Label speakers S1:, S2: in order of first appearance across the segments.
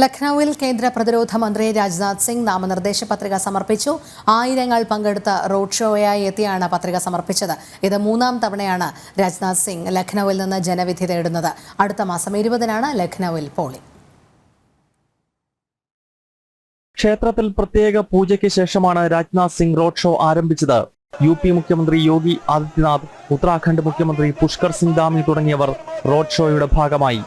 S1: ലഖ്നൌവിൽ കേന്ദ്ര പ്രതിരോധ മന്ത്രി രാജ്നാഥ് സിംഗ് നാമനിർദ്ദേശ പത്രിക സമർപ്പിച്ചു. ആയിരങ്ങൾ പങ്കെടുത്ത റോഡ് ഷോയായി എത്തിയാണ് പത്രിക സമർപ്പിച്ചത്. ഇത് മൂന്നാം തവണയാണ് രാജ്നാഥ് സിംഗ് ലഖ്നൌവിൽ നിന്ന് ജനവിധി തേടുന്നത്. അടുത്ത മാസം 20-നാണ് ലഖ്നൌവിൽ പോളിംഗ്.
S2: ക്ഷേത്രത്തിൽ പ്രത്യേക പൂജയ്ക്ക് ശേഷമാണ് രാജ്നാഥ് സിംഗ് റോഡ് ഷോ ആരംഭിച്ചത്. UP മുഖ്യമന്ത്രി യോഗി ആദിത്യനാഥ്, ഉത്തരാഖണ്ഡ് മുഖ്യമന്ത്രി പുഷ്കർ സിംഗ് ധാമി തുടങ്ങിയവർ റോഡ് ഷോയുടെ ഭാഗമായി.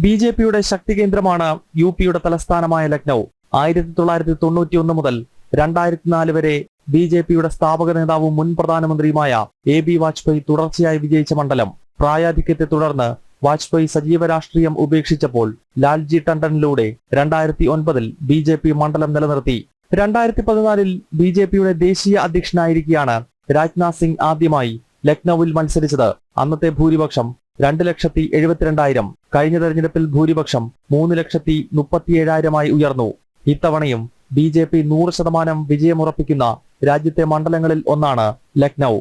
S2: BJPയുടെ ശക്തി കേന്ദ്രമാണ് UPയുടെ തലസ്ഥാനമായ ലക്നൌ. 1991 മുതൽ 2004 വരെ BJPയുടെ സ്ഥാപക നേതാവും മുൻ പ്രധാനമന്ത്രിയുമായ AB വാജ്പേയി തുടർച്ചയായി വിജയിച്ച മണ്ഡലം. പ്രായാധിക്യത്തെ തുടർന്ന് വാജ്പേയി സജീവ രാഷ്ട്രീയം ഉപേക്ഷിച്ചപ്പോൾ ലാൽജി ടണ്ടനിലൂടെ 2009-ൽ BJP മണ്ഡലം നിലനിർത്തി. 2014-ൽ BJPയുടെ ദേശീയ അധ്യക്ഷനായിരിക്കെയാണ് രാജ്നാഥ് സിംഗ് ആദ്യമായി ലക്നൌവിൽ മത്സരിച്ചത്. അന്നത്തെ ഭൂരിപക്ഷം 2,72,000. കഴിഞ്ഞ തെരഞ്ഞെടുപ്പിൽ ഭൂരിപക്ഷം 3,37,000 ഉയർന്നു. ഇത്തവണയും BJP 100% വിജയമുറപ്പിക്കുന്ന രാജ്യത്തെ മണ്ഡലങ്ങളിൽ ഒന്നാണ് ലക്നൌ.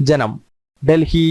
S2: ജനം, ഡൽഹി.